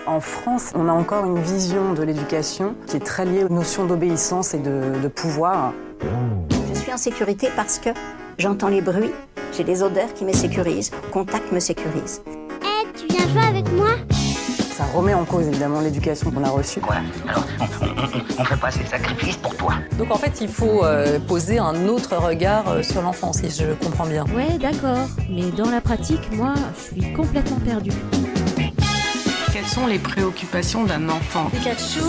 En France, on a encore une vision de l'éducation qui est très liée aux notions d'obéissance et de pouvoir. Je suis en sécurité parce que j'entends les bruits, j'ai des odeurs qui me sécurisent, contact me sécurise. Tu viens jouer avec moi ? Ça remet en cause évidemment l'éducation qu'on a reçue. Voilà, alors on fait pas ces sacrifices pour toi. Donc en fait, il faut poser un autre regard sur l'enfant, si je comprends bien. Ouais, d'accord. Mais dans la pratique, moi, je suis complètement perdue. Quelles sont les préoccupations d'un enfant ? Pikachu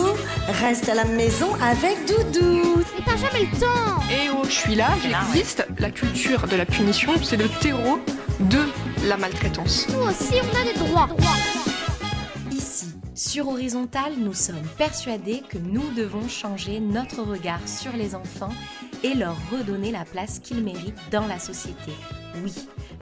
reste à la maison avec Doudou. Mais t'as jamais le temps. Eh oh, je suis là, j'existe. La culture de la punition, c'est le terreau de la maltraitance. Nous aussi, on a des droits. Ici, sur Horizontal, nous sommes persuadés que nous devons changer notre regard sur les enfants et leur redonner la place qu'ils méritent dans la société. Oui,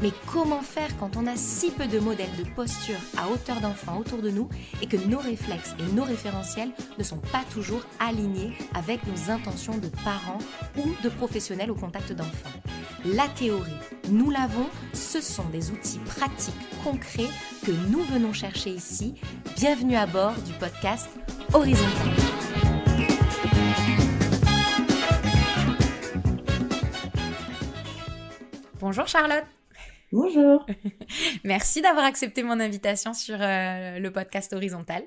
mais comment faire quand on a si peu de modèles de posture à hauteur d'enfants autour de nous et que nos réflexes et nos référentiels ne sont pas toujours alignés avec nos intentions de parents ou de professionnels au contact d'enfants ? La théorie, nous l'avons, ce sont des outils pratiques, concrets que nous venons chercher ici. Bienvenue à bord du podcast Horizontal. Bonjour Charlotte. Bonjour. Merci d'avoir accepté mon invitation sur le podcast Horizontal.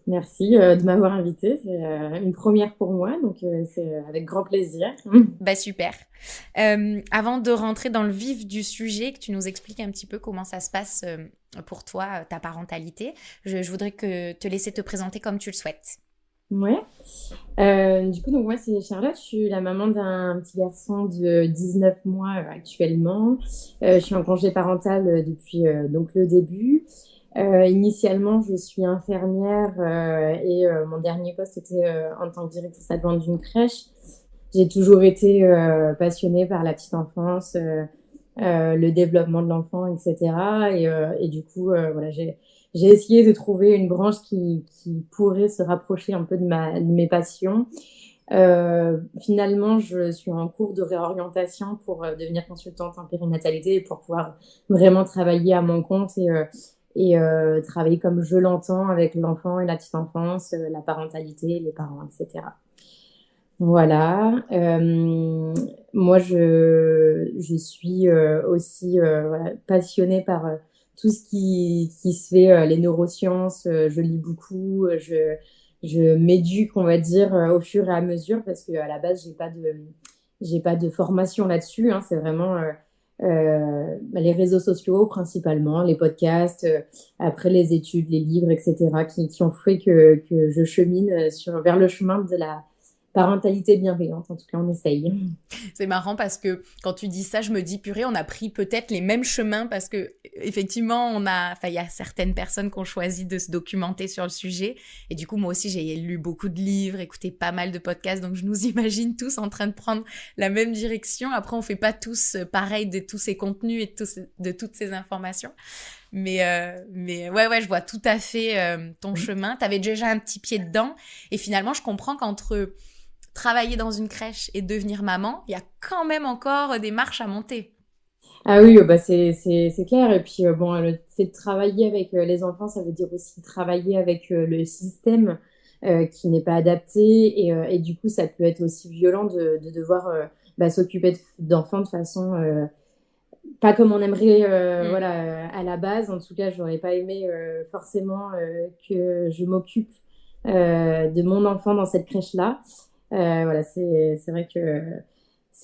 Merci de m'avoir invitée. C'est une première pour moi, donc c'est avec grand plaisir. Bah super. Avant de rentrer dans le vif du sujet, que tu nous expliques un petit peu comment ça se passe pour toi, ta parentalité, je voudrais te laisser te présenter comme tu le souhaites. Ouais. Du coup, donc moi, c'est Charlotte. Je suis la maman d'un petit garçon de 19 mois actuellement. Je suis en congé parental depuis donc le début. Initialement, je suis infirmière et mon dernier poste était en tant que directrice adjointe d'une crèche. J'ai toujours été passionnée par la petite enfance, le développement de l'enfant, etc. Et du coup, voilà, j'ai essayé de trouver une branche qui pourrait se rapprocher un peu de mes passions. Finalement, je suis en cours de réorientation pour devenir consultante en périnatalité et pour pouvoir vraiment travailler à mon compte et travailler comme je l'entends avec l'enfant et la petite enfance, la parentalité, les parents, etc. Voilà. Moi, je suis aussi voilà, passionnée par tout ce qui se fait, les neurosciences. Je lis beaucoup, je m'éduque, on va dire, au fur et à mesure parce qu'à la base, j'ai pas de formation là-dessus. Hein, c'est vraiment les réseaux sociaux principalement, les podcasts, après les études, les livres, etc. qui ont fait que je chemine vers le chemin de la parentalité bienveillante. En tout cas, on essaye. C'est marrant parce que quand tu dis ça, je me dis purée, on a pris peut-être les mêmes chemins parce que effectivement, il y a certaines personnes qui ont choisi de se documenter sur le sujet et du coup, moi aussi, j'ai lu beaucoup de livres, écouté pas mal de podcasts, donc je nous imagine tous en train de prendre la même direction. Après, on fait pas tous pareil de tous ces contenus et de toutes ces informations. Mais ouais, je vois tout à fait ton chemin. T'avais déjà un petit pied dedans et finalement, je comprends qu'entre travailler dans une crèche et devenir maman, il y a quand même encore des marches à monter. Ah oui, bah c'est clair. Et puis bon, le fait de travailler avec les enfants, ça veut dire aussi travailler avec le système qui n'est pas adapté. Et du coup, ça peut être aussi violent de devoir s'occuper d'enfants de façon pas comme on aimerait, voilà, à la base. En tout cas, j'aurais pas aimé forcément que je m'occupe de mon enfant dans cette crèche-là. Voilà, c'est vrai que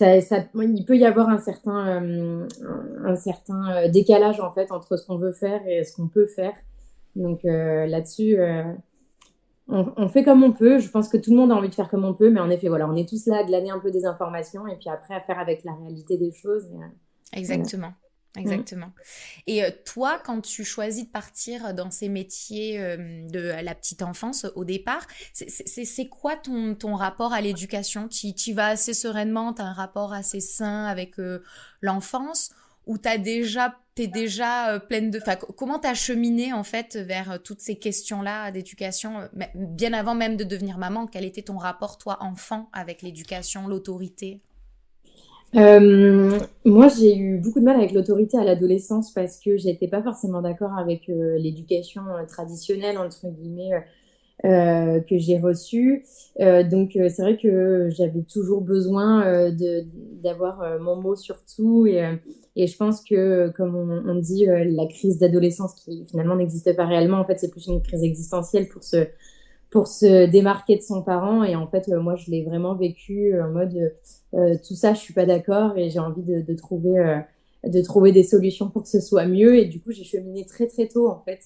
il peut y avoir un certain décalage en fait entre ce qu'on veut faire et ce qu'on peut faire. Donc là-dessus, on fait comme on peut. Je pense que tout le monde a envie de faire comme on peut, mais en effet, voilà, on est tous là à glaner un peu des informations et puis après à faire avec la réalité des choses. Exactement. Exactement. Et toi, quand tu choisis de partir dans ces métiers de la petite enfance au départ, c'est quoi ton rapport à l'éducation ? Tu vas assez sereinement, tu as un rapport assez sain avec l'enfance ou t'es déjà pleine de... Enfin, comment tu as cheminé en fait vers toutes ces questions-là d'éducation, bien avant même de devenir maman? Quel était ton rapport, toi, enfant, avec l'éducation, l'autorité ? Moi, j'ai eu beaucoup de mal avec l'autorité à l'adolescence parce que j'étais pas forcément d'accord avec l'éducation traditionnelle, entre guillemets, que j'ai reçue. Donc, c'est vrai que j'avais toujours besoin d'avoir mon mot sur tout. Et je pense que, comme on dit, la crise d'adolescence qui finalement n'existe pas réellement, en fait, c'est plus une crise existentielle pour se démarquer de son parent. Et en fait, moi, je l'ai vraiment vécu en mode tout ça, je suis pas d'accord et j'ai envie de trouver des solutions pour que ce soit mieux. Et du coup, j'ai cheminé très, très tôt, en fait,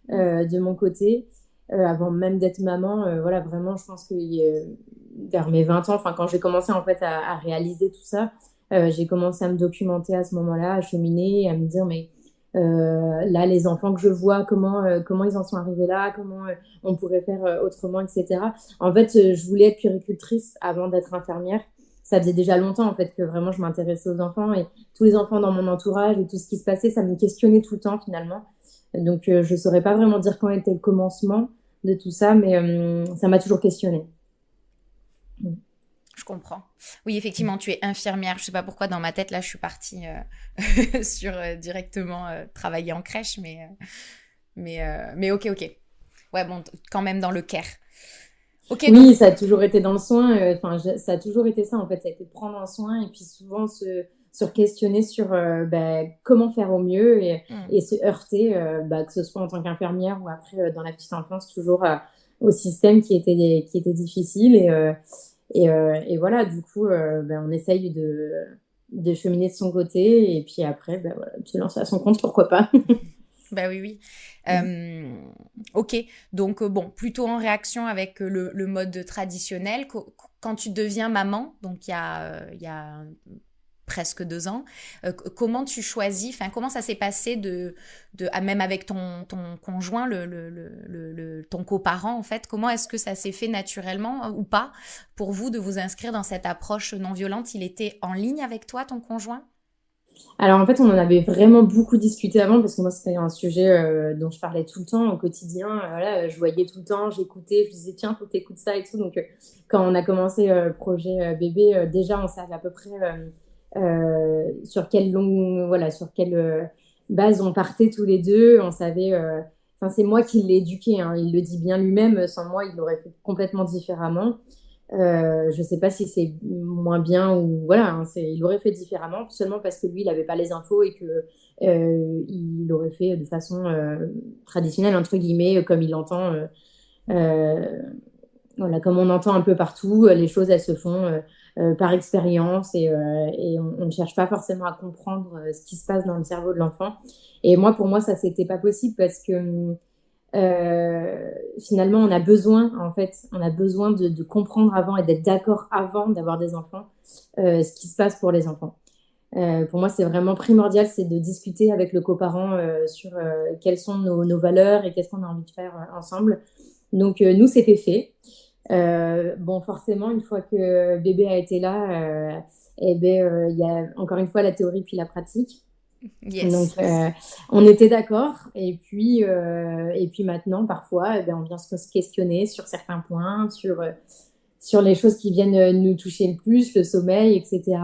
de mon côté. Avant même d'être maman, voilà, vraiment, je pense que vers mes 20 ans, enfin, quand j'ai commencé, en fait, à réaliser tout ça, j'ai commencé à me documenter à ce moment-là, à cheminer, à me dire, mais là, les enfants que je vois, comment ils en sont arrivés là, comment on pourrait faire autrement, etc. En fait, je voulais être puéricultrice avant d'être infirmière. Ça faisait déjà longtemps, en fait, que vraiment je m'intéressais aux enfants et tous les enfants dans mon entourage et tout ce qui se passait, ça me questionnait tout le temps, finalement. Donc, je saurais pas vraiment dire quand était le commencement de tout ça, mais ça m'a toujours questionnée. Je comprends. Oui, effectivement, tu es infirmière. Je sais pas pourquoi dans ma tête, là, je suis partie sur directement travailler en crèche, mais ok. Ouais, bon, quand même dans le care. Okay, oui, donc... ça a toujours été dans le soin. Ça a toujours été ça, en fait. Ça a été de prendre un soin et puis souvent se questionner sur comment faire au mieux et se heurter, que ce soit en tant qu'infirmière ou après dans la petite enfance, toujours au système qui était difficile. Et voilà, du coup, on essaye de cheminer de son côté et puis après, voilà, de se lancer à son compte, pourquoi pas. Bah oui. Ok, donc bon, plutôt en réaction avec le mode traditionnel. Quand tu deviens maman, donc il y a presque 2 ans, comment tu choisis, enfin comment ça s'est passé même avec ton conjoint, ton coparent en fait, comment est-ce que ça s'est fait naturellement ou pas pour vous de vous inscrire dans cette approche non violente? Il était en ligne avec toi, ton conjoint? Alors en fait, on en avait vraiment beaucoup discuté avant parce que moi, c'était un sujet dont je parlais tout le temps au quotidien. Voilà, je voyais tout le temps, j'écoutais, je disais tiens, faut que t'écoutes ça et tout. Donc quand on a commencé le projet bébé, déjà on savait à peu près sur quelle base on partait tous les deux. On savait, c'est moi qui l'ai éduqué, hein, il le dit bien lui-même. Sans moi, il l'aurait fait complètement différemment. Je sais pas si c'est moins bien ou voilà, hein, il aurait fait différemment seulement parce que lui il avait pas les infos et que il l'aurait fait de façon traditionnelle entre guillemets comme il l'entend voilà, comme on entend un peu partout, les choses elles se font par expérience et on ne cherche pas forcément à comprendre ce qui se passe dans le cerveau de l'enfant. Et pour moi ça c'était pas possible parce que finalement on a besoin de comprendre avant et d'être d'accord avant d'avoir des enfants ce qui se passe pour les enfants. Pour moi c'est vraiment primordial, c'est de discuter avec le coparent sur quelles sont nos valeurs et qu'est-ce qu'on a envie de faire ensemble. Donc nous c'était fait. Forcément une fois que bébé a été là il y a encore une fois la théorie puis la pratique. Yes. Donc, on était d'accord. Et puis maintenant, parfois, on vient se questionner sur certains points, sur les choses qui viennent nous toucher le plus, le sommeil, etc.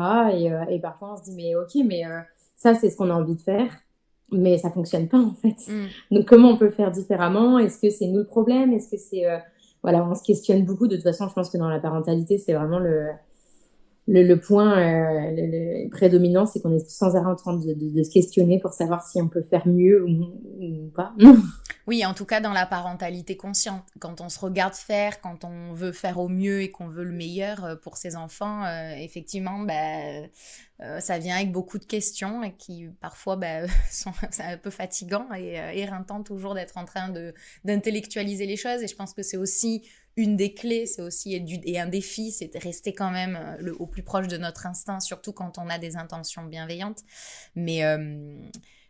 Et parfois, on se dit, mais ok, mais ça, c'est ce qu'on a envie de faire. Mais ça fonctionne pas, en fait. Donc, comment on peut faire différemment? Est-ce que c'est nous le problème? Est-ce que c'est... Voilà, on se questionne beaucoup. De toute façon, je pense que dans la parentalité, c'est vraiment le point prédominant, c'est qu'on est sans arrêt en train de se questionner pour savoir si on peut faire mieux ou pas. Oui, en tout cas dans la parentalité consciente, quand on se regarde faire, quand on veut faire au mieux et qu'on veut le meilleur pour ses enfants, effectivement, ça vient avec beaucoup de questions et qui parfois sont un peu fatigants et éreintant toujours d'être en train d'intellectualiser les choses. Et je pense que c'est aussi une des clés, c'est aussi et un défi, c'est de rester quand même au plus proche de notre instinct, surtout quand on a des intentions bienveillantes. Mais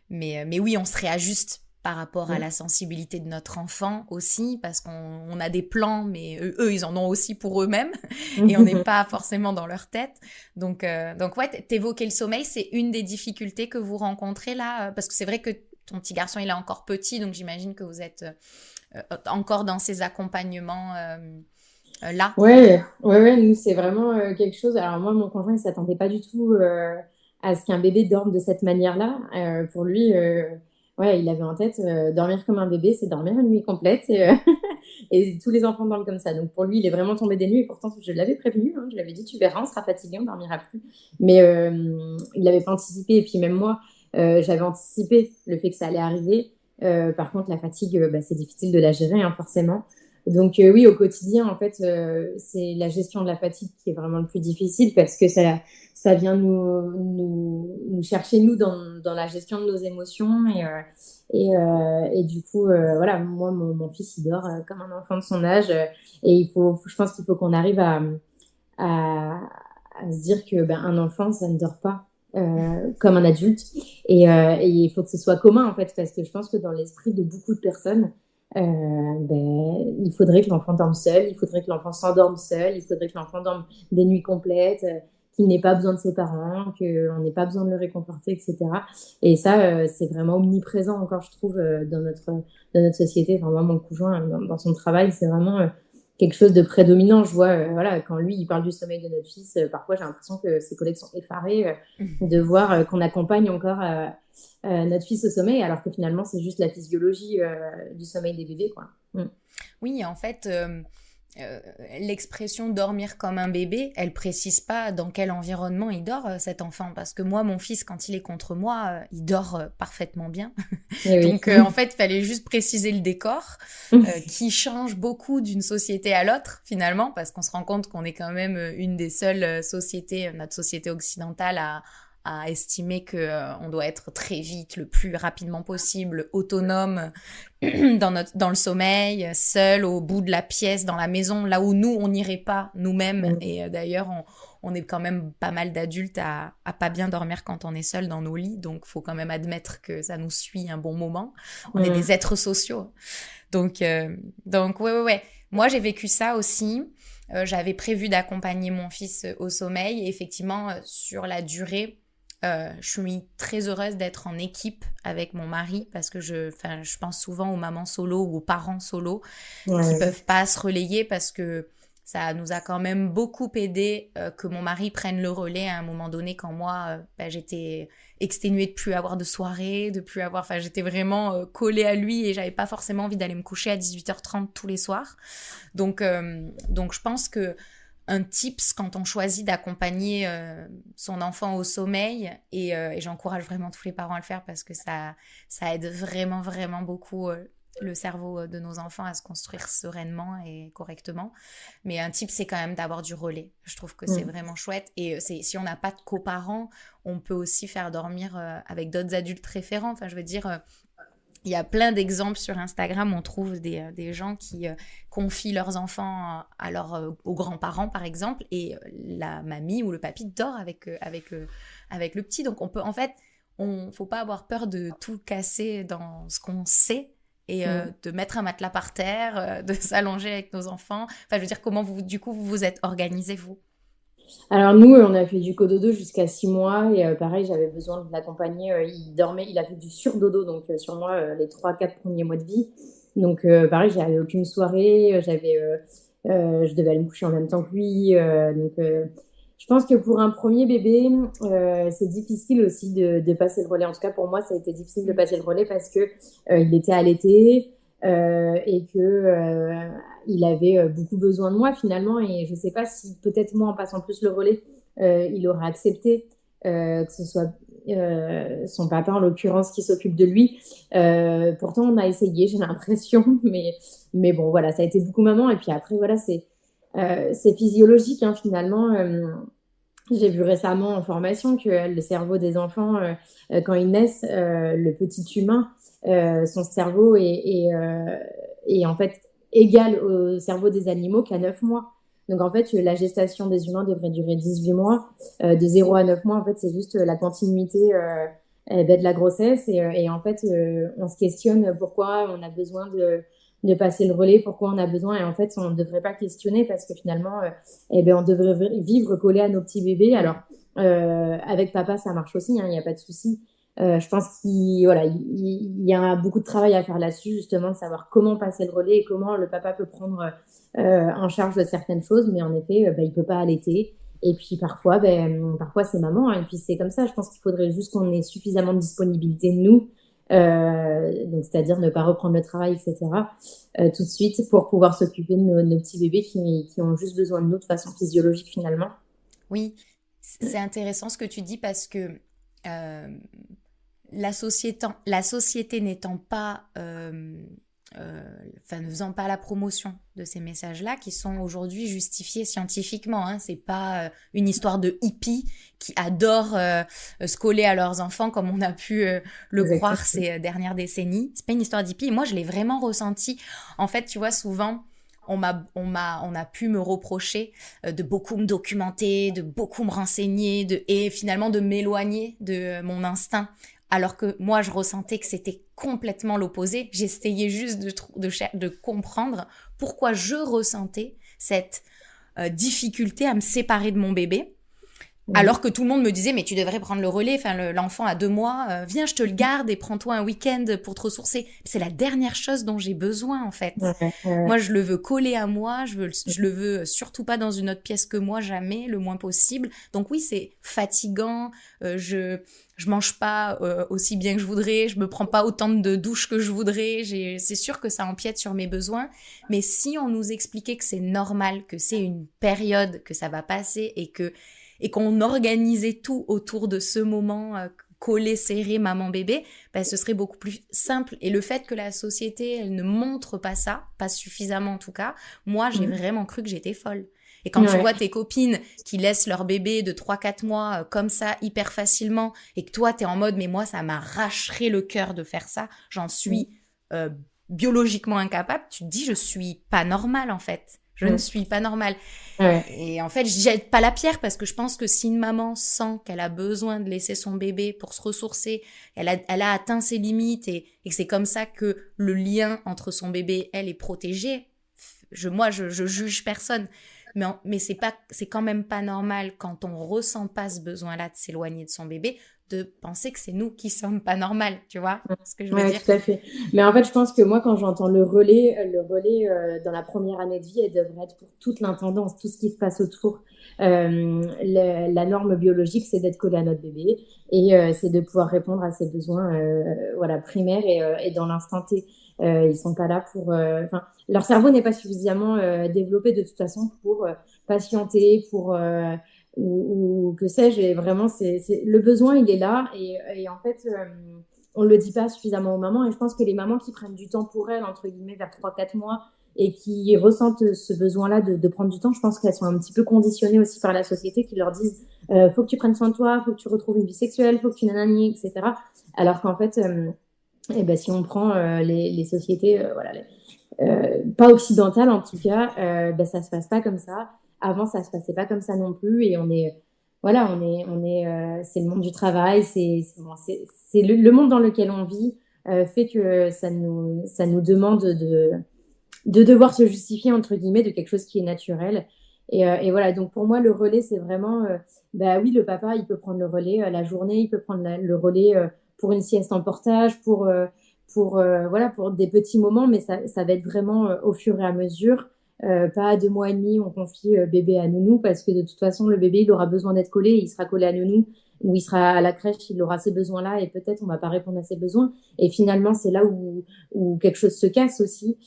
oui, on se réajuste par rapport à la sensibilité de notre enfant aussi, parce qu'on a des plans, mais eux, ils en ont aussi pour eux-mêmes, et on n'est pas forcément dans leur tête. Donc ouais, t'évoquais le sommeil, c'est une des difficultés que vous rencontrez là, parce que c'est vrai que ton petit garçon, il est encore petit, donc j'imagine que vous êtes encore dans ces accompagnements là? Ouais, nous c'est vraiment quelque chose. Alors moi, mon conjoint, il s'attendait pas du tout à ce qu'un bébé dorme de cette manière-là. Pour lui, ouais, il avait en tête dormir comme un bébé, c'est dormir une nuit complète et tous les enfants dorment comme ça. Donc pour lui, il est vraiment tombé des nues et pourtant je l'avais prévenu, hein, je lui avais dit tu verras, on sera fatigué, on dormira plus. Mais il l'avait pas anticipé et puis même moi, j'avais anticipé le fait que ça allait arriver. Par contre, la fatigue, c'est difficile de la gérer, hein, forcément. Donc oui, au quotidien, en fait, c'est la gestion de la fatigue qui est vraiment le plus difficile parce que ça vient nous chercher, nous, dans la gestion de nos émotions. Et du coup, voilà, moi, mon fils, il dort comme un enfant de son âge. Et je pense qu'il faut qu'on arrive à se dire que un enfant, ça ne dort pas comme un adulte. Et il faut que ce soit commun, en fait, parce que je pense que dans l'esprit de beaucoup de personnes, il faudrait que l'enfant dorme seul, il faudrait que l'enfant s'endorme seul, il faudrait que l'enfant dorme des nuits complètes, qu'il n'ait pas besoin de ses parents, qu'on n'ait pas besoin de le réconforter, etc. Et ça, c'est vraiment omniprésent encore, je trouve, dans notre société. Enfin, moi, mon conjoint, dans son travail, c'est vraiment quelque chose de prédominant. Je vois, voilà, quand lui, il parle du sommeil de notre fils, parfois j'ai l'impression que ses collègues sont effarés de voir qu'on accompagne encore notre fils au sommeil, alors que finalement, c'est juste la physiologie du sommeil des bébés, quoi. Oui, en fait, l'expression dormir comme un bébé, elle précise pas dans quel environnement il dort, cet enfant. Parce que moi, mon fils, quand il est contre moi, il dort parfaitement bien. Donc, en fait, il fallait juste préciser le décor, qui change beaucoup d'une société à l'autre, finalement, parce qu'on se rend compte qu'on est quand même une des seules sociétés, notre société occidentale, à estimer qu'on doit être très vite, le plus rapidement possible, autonome dans le sommeil, seul au bout de la pièce, dans la maison, là où nous, on n'irait pas nous-mêmes. Et d'ailleurs, on est quand même pas mal d'adultes à pas bien dormir quand on est seul dans nos lits. Donc, faut quand même admettre que ça nous suit un bon moment. On est des êtres sociaux. Donc ouais. Moi, j'ai vécu ça aussi. J'avais prévu d'accompagner mon fils au sommeil. Et effectivement, sur la durée, je suis très heureuse d'être en équipe avec mon mari parce que je pense souvent aux mamans solo ou aux parents solo qui peuvent pas se relayer parce que ça nous a quand même beaucoup aidé que mon mari prenne le relais à un moment donné quand moi j'étais exténuée de plus avoir de soirée, j'étais vraiment collée à lui et j'avais pas forcément envie d'aller me coucher à 18h30 tous les soirs. Donc je pense que un tips quand on choisit d'accompagner son enfant au sommeil et j'encourage vraiment tous les parents à le faire parce que ça aide vraiment, vraiment beaucoup le cerveau de nos enfants à se construire sereinement et correctement. Mais un tip, c'est quand même d'avoir du relais. Je trouve que c'est vraiment chouette. Et si on n'a pas de coparents, on peut aussi faire dormir avec d'autres adultes référents. Enfin, je veux dire... il y a plein d'exemples sur Instagram, on trouve des gens qui confient leurs enfants aux grands-parents, par exemple, et la mamie ou le papy dort avec le petit. Donc, faut pas avoir peur de tout casser dans ce qu'on sait et de mettre un matelas par terre, de s'allonger avec nos enfants. Enfin, je veux dire, comment vous vous êtes organisés, vous ? Alors nous, on a fait du cododo jusqu'à 6 mois et pareil, j'avais besoin de l'accompagner. Il dormait, il a fait du surdodo, donc sur moi, les 3-4 premiers mois de vie. Donc pareil, j'avais aucune soirée, je devais aller me coucher en même temps que lui. Je pense que pour un premier bébé, c'est difficile aussi de passer le relais. En tout cas, pour moi, ça a été difficile de passer le relais parce que il était allaité. Et que il avait beaucoup besoin de moi finalement et je sais pas si peut-être moi en passant plus le relais il aurait accepté que ce soit son papa en l'occurrence qui s'occupe de lui. Pourtant on a essayé, j'ai l'impression, mais bon voilà, ça a été beaucoup maman et puis après voilà c'est physiologique hein, finalement. J'ai vu récemment en formation que le cerveau des enfants, quand ils naissent, le petit humain, son cerveau est en fait égal au cerveau des animaux qu'à 9 mois. Donc en fait, la gestation des humains devrait durer 18 mois. De 0 à 9 mois, en fait, c'est juste la continuité de la grossesse. Et en fait, on se questionne pourquoi on a besoin de passer le relais, pourquoi on a besoin. Et en fait, on ne devrait pas questionner parce que finalement, on devrait vivre collé à nos petits bébés. Alors, avec papa, ça marche aussi, il n'y a pas de souci. Je pense qu'il y a beaucoup de travail à faire là-dessus, justement, de savoir comment passer le relais et comment le papa peut prendre en charge de certaines choses, mais en effet, il peut pas allaiter. Et puis parfois c'est maman, hein, et puis c'est comme ça. Je pense qu'il faudrait juste qu'on ait suffisamment de disponibilité de nous, donc c'est-à-dire ne pas reprendre le travail, etc. Tout de suite pour pouvoir s'occuper de nos petits bébés qui ont juste besoin de nous de façon physiologique finalement. Oui, c'est intéressant ce que tu dis parce que la société n'étant pas, ne faisant pas la promotion de ces messages-là, qui sont aujourd'hui justifiés scientifiquement, hein, c'est pas une histoire de hippies qui adorent se coller à leurs enfants comme on a pu le croire ces dernières décennies. C'est pas une histoire d'hippies. Moi, je l'ai vraiment ressenti. En fait, tu vois, souvent, on a pu me reprocher de beaucoup me documenter, de beaucoup me renseigner, et finalement de m'éloigner de mon instinct. Alors que moi, je ressentais que c'était complètement l'opposé. J'essayais juste de comprendre pourquoi je ressentais cette difficulté à me séparer de mon bébé. Alors que tout le monde me disait, mais tu devrais prendre le relais, l'enfant a 2 mois, viens, je te le garde et prends-toi un week-end pour te ressourcer. C'est la dernière chose dont j'ai besoin, en fait. Moi, je le veux coller à moi, je le veux surtout pas dans une autre pièce que moi, jamais, le moins possible. Donc oui, c'est fatigant, je mange pas aussi bien que je voudrais, je me prends pas autant de douches que je voudrais, c'est sûr que ça empiète sur mes besoins, mais si on nous expliquait que c'est normal, que c'est une période, que ça va passer et qu'on organisait tout autour de ce moment collé, serré, maman-bébé, ce serait beaucoup plus simple. Et le fait que la société, elle ne montre pas ça, pas suffisamment en tout cas, moi, j'ai vraiment cru que j'étais folle. Et quand tu vois tes copines qui laissent leur bébé de 3-4 mois comme ça, hyper facilement, et que toi, t'es en mode, mais moi, ça m'arracherait le cœur de faire ça, j'en suis biologiquement incapable, tu te dis, je suis pas normale en fait. Je ne suis pas normale. Et en fait, je jette pas la pierre parce que je pense que si une maman sent qu'elle a besoin de laisser son bébé pour se ressourcer, elle a atteint ses limites et que c'est comme ça que le lien entre son bébé et elle est protégé, je juge personne. Mais c'est quand même pas normal quand on ressent pas ce besoin-là de s'éloigner de son bébé, de penser que c'est nous qui sommes pas normales, tu vois ce que je veux dire. Tout à fait. Mais en fait, je pense que moi, quand j'entends le relais dans la première année de vie, elle devrait être pour toute l'intendance, tout ce qui se passe autour. La norme biologique, c'est d'être collé à notre bébé et c'est de pouvoir répondre à ses besoins primaires et dans l'instant T. Ils sont pas là pour... leur cerveau n'est pas suffisamment développé de toute façon pour patienter, pour... ou que sais-je, et vraiment le besoin il est là et en fait on le dit pas suffisamment aux mamans et je pense que les mamans qui prennent du temps pour elles entre guillemets vers 3-4 mois et qui ressentent ce besoin-là de prendre du temps, je pense qu'elles sont un petit peu conditionnées aussi par la société qui leur disent faut que tu prennes soin de toi, faut que tu retrouves une vie sexuelle, faut que tu nanani, etc. Alors qu'en fait si on prend les sociétés pas occidentales en tout cas, ça se passe pas comme ça. Avant, ça se passait pas comme ça non plus, et c'est le monde du travail, c'est le monde dans lequel on vit fait que ça nous demande de devoir se justifier entre guillemets de quelque chose qui est naturel. Et voilà, donc pour moi le relais c'est vraiment, oui, le papa il peut prendre le relais la journée, il peut prendre le relais pour une sieste en portage, pour des petits moments, mais ça va être vraiment au fur et à mesure. Pas à 2 mois et demi, on confie bébé à nounou parce que de toute façon, le bébé, il aura besoin d'être collé, il sera collé à nounou ou il sera à la crèche, il aura ces besoins-là et peut-être on va pas répondre à ses besoins. Et finalement, c'est là où quelque chose se casse aussi.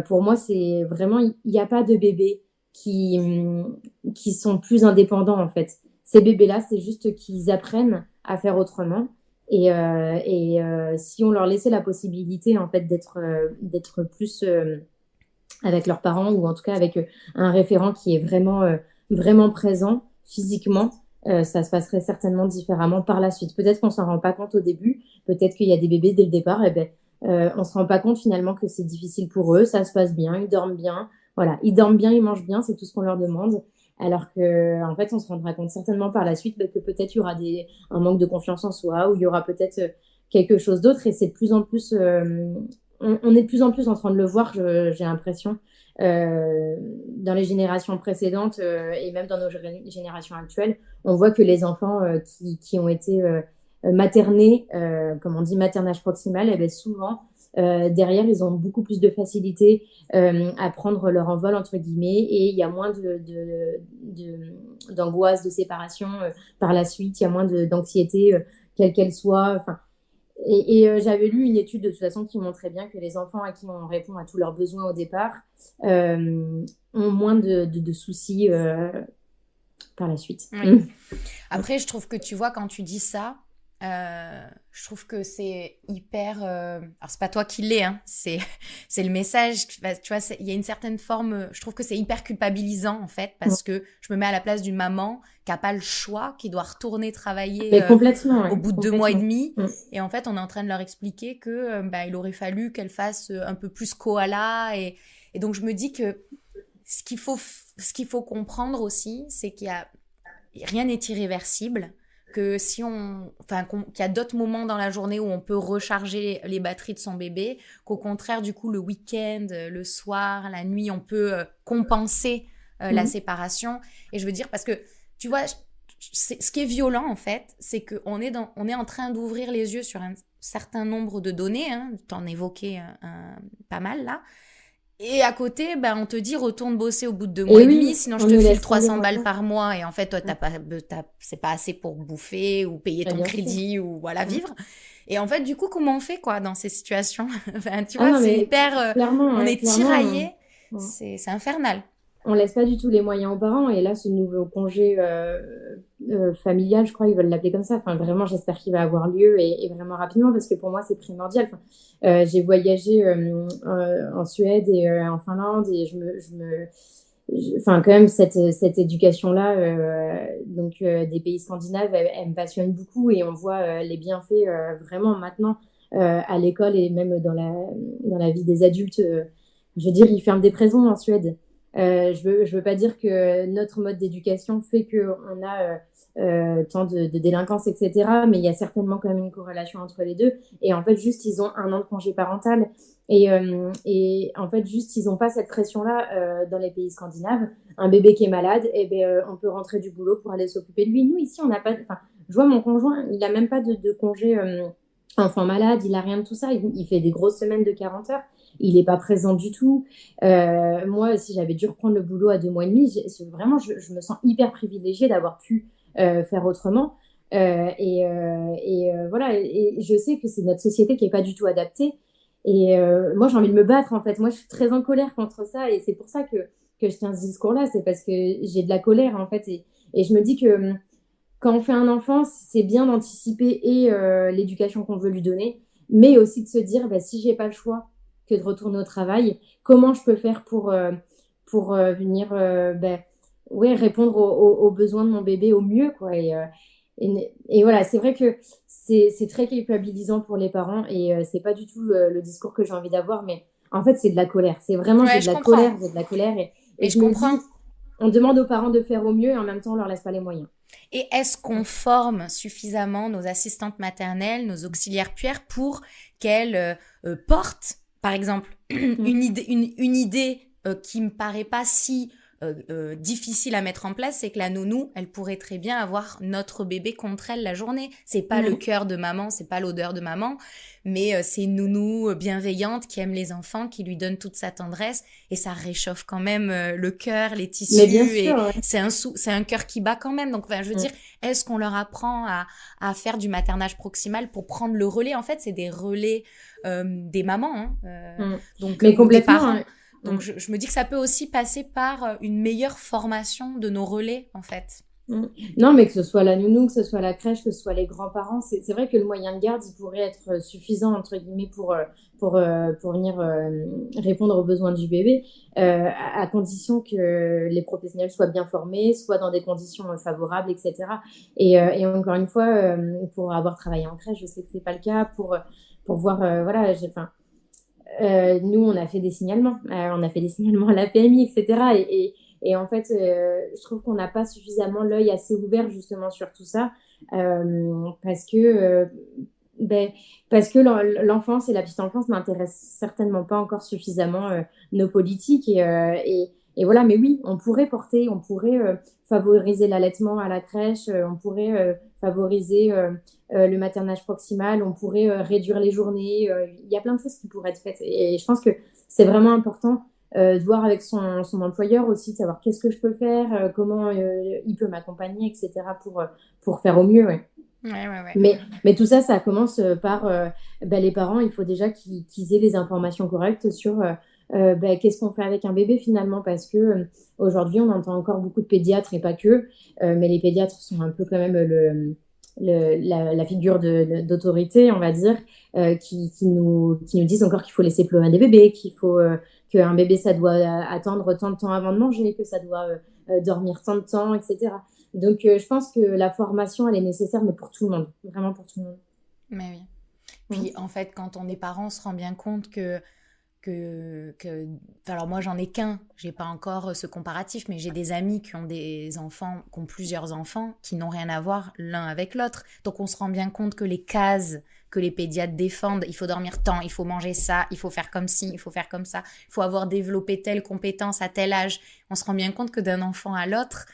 Pour moi, c'est vraiment, il n'y a pas de bébés qui sont plus indépendants en fait. Ces bébés-là, c'est juste qu'ils apprennent à faire autrement. Et si on leur laissait la possibilité en fait d'être plus avec leurs parents ou en tout cas avec un référent qui est vraiment présent physiquement, ça se passerait certainement différemment par la suite. Peut-être qu'on s'en rend pas compte au début, peut-être qu'il y a des bébés dès le départ, on se rend pas compte finalement que c'est difficile pour eux, ça se passe bien, ils dorment bien, ils dorment bien, ils mangent bien, c'est tout ce qu'on leur demande. Alors que en fait, on se rendra compte certainement par la suite que peut-être il y aura un manque de confiance en soi ou il y aura peut-être quelque chose d'autre et c'est de plus en plus on est de plus en plus en train de le voir, j'ai l'impression, dans les générations précédentes et même dans nos générations actuelles, on voit que les enfants qui ont été materner, comme on dit maternage proximal, et ben souvent derrière ils ont beaucoup plus de facilité à prendre leur envol entre guillemets, et il y a moins d'angoisse de séparation par la suite, il y a moins d'anxiété quelle qu'elle soit. Enfin, j'avais lu une étude de toute façon qui montrait bien que les enfants à qui on répond à tous leurs besoins au départ ont moins de soucis par la suite. Oui. Après, je trouve que tu vois, quand tu dis ça, je trouve que c'est hyper... Alors, c'est pas toi qui l'es, hein, c'est le message. Tu vois, il y a une certaine forme... Je trouve que c'est hyper culpabilisant, en fait, parce que je me mets à la place d'une maman qui n'a pas le choix, qui doit retourner travailler complètement, au bout de 2 mois et demi. Et en fait, on est en train de leur expliquer que il aurait fallu qu'elle fasse un peu plus koala. Et donc, je me dis que ce qu'il faut comprendre aussi, c'est qu'il y a... Rien n'est irréversible. Que qu'il y a d'autres moments dans la journée où on peut recharger les batteries de son bébé, qu'au contraire, du coup, le week-end, le soir, la nuit, on peut compenser la séparation. Et je veux dire, parce que, tu vois, ce qui est violent, en fait, c'est qu'on est en train d'ouvrir les yeux sur un certain nombre de données, hein, t'en évoquais pas mal, là. Et à côté, on te dit retourne bosser au bout de 2 mois et demi, sinon je te file 300 balles par mois et en fait, toi, c'est pas assez pour bouffer ou payer ton crédit ou voilà, vivre. Et en fait, du coup, comment on fait quoi dans ces situations? Tu vois, c'est hyper... on est tiraillés, c'est infernal. On laisse pas du tout les moyens aux parents, et là ce nouveau congé familial, je crois ils veulent l'appeler comme ça, enfin vraiment j'espère qu'il va avoir lieu et vraiment rapidement, parce que pour moi c'est primordial. J'ai voyagé en Suède et en Finlande, et quand même cette éducation là donc des pays scandinaves, elle me passionne beaucoup, et on voit les bienfaits vraiment maintenant à l'école et même dans la vie des adultes. Je veux dire, ils ferment des prisons en Suède. Je veux pas dire que notre mode d'éducation fait qu'on a tant de délinquance, etc. Mais il y a certainement quand même une corrélation entre les deux. Et en fait, juste, ils ont 1 an de congé parental. Et en fait, juste, ils ont pas cette pression-là dans les pays scandinaves. Un bébé qui est malade, on peut rentrer du boulot pour aller s'occuper de lui. Nous, ici, on n'a pas... je vois mon conjoint, il a même pas de congé enfant malade, il a rien de tout ça. Il fait des grosses semaines de 40 heures. Il n'est pas présent du tout. Moi, si j'avais dû reprendre le boulot à 2 mois et demi, vraiment, je me sens hyper privilégiée d'avoir pu faire autrement. Voilà, et je sais que c'est notre société qui n'est pas du tout adaptée. Et moi, j'ai envie de me battre, en fait. Moi, je suis très en colère contre ça. Et c'est pour ça que je tiens ce discours-là. C'est parce que j'ai de la colère, en fait. Et je me dis que quand on fait un enfant, c'est bien d'anticiper l'éducation qu'on veut lui donner, mais aussi de se dire, si j'ai pas le choix que de retourner au travail, comment je peux faire pour venir répondre aux besoins de mon bébé au mieux, quoi. Et voilà, c'est vrai que c'est très culpabilisant pour les parents, et c'est pas du tout le discours que j'ai envie d'avoir, mais en fait c'est de la colère, c'est vraiment j'ai de la colère, et je comprends. On demande aux parents de faire au mieux et en même temps on leur laisse pas les moyens. Et est-ce qu'on forme suffisamment nos assistantes maternelles, nos auxiliaires puères pour qu'elles portent, par exemple, une idée qui me paraît pas si difficile à mettre en place, c'est que la nounou, elle pourrait très bien avoir notre bébé contre elle la journée. C'est pas le cœur de maman, c'est pas l'odeur de maman, mais c'est une nounou bienveillante qui aime les enfants, qui lui donne toute sa tendresse, et ça réchauffe quand même le cœur, les tissus, mais bien sûr, et c'est un cœur qui bat quand même. Donc, je veux dire, est-ce qu'on leur apprend à faire du maternage proximal pour prendre le relais? En fait, c'est des relais des mamans, donc mais complètement, des parents. Donc, je me dis que ça peut aussi passer par une meilleure formation de nos relais, en fait. Non, mais que ce soit la nounou, que ce soit la crèche, que ce soit les grands-parents, c'est vrai que le moyen de garde, il pourrait être suffisant, entre guillemets, pour venir répondre aux besoins du bébé, à condition que les professionnels soient bien formés, soient dans des conditions favorables, etc. Et encore une fois, pour avoir travaillé en crèche, je sais que c'est pas le cas, pour voir, voilà, nous, on a fait des signalements. On a fait des signalements à la PMI, etc. Et en fait, je trouve qu'on n'a pas suffisamment l'œil assez ouvert justement sur tout ça, parce que l'enfance et la petite enfance n'intéressent certainement pas encore suffisamment nos politiques. Et voilà, mais oui, on pourrait favoriser l'allaitement à la crèche, on pourrait favoriser le maternage proximal, on pourrait réduire les journées. Il y a plein de choses qui pourraient être faites. Et je pense que c'est vraiment important de voir avec son employeur aussi, de savoir qu'est-ce que je peux faire, comment il peut m'accompagner, etc. pour faire au mieux. Ouais. Mais tout ça, ça commence par les parents. Il faut déjà qu'ils aient les informations correctes sur qu'est-ce qu'on fait avec un bébé finalement, parce que aujourd'hui, on entend encore beaucoup de pédiatres et pas que, mais les pédiatres sont un peu quand même la figure d'autorité, on va dire, qui nous disent encore qu'il faut laisser pleurer des bébés, qu'il faut qu'un bébé, ça doit attendre tant de temps avant de manger, que ça doit dormir tant de temps, etc. Donc, je pense que la formation, elle est nécessaire, mais pour tout le monde, vraiment pour tout le monde. Mais oui. Puis, en fait, quand on est parent, on se rend bien compte que alors moi j'en ai qu'un, j'ai pas encore ce comparatif, mais j'ai des amis qui ont des enfants, qui ont plusieurs enfants, qui n'ont rien à voir l'un avec l'autre. Donc on se rend bien compte que les cases que les pédiatres défendent, il faut dormir tant, il faut manger ça, il faut faire comme ci, il faut faire comme ça, il faut avoir développé telle compétence à tel âge. On se rend bien compte que d'un enfant à l'autre,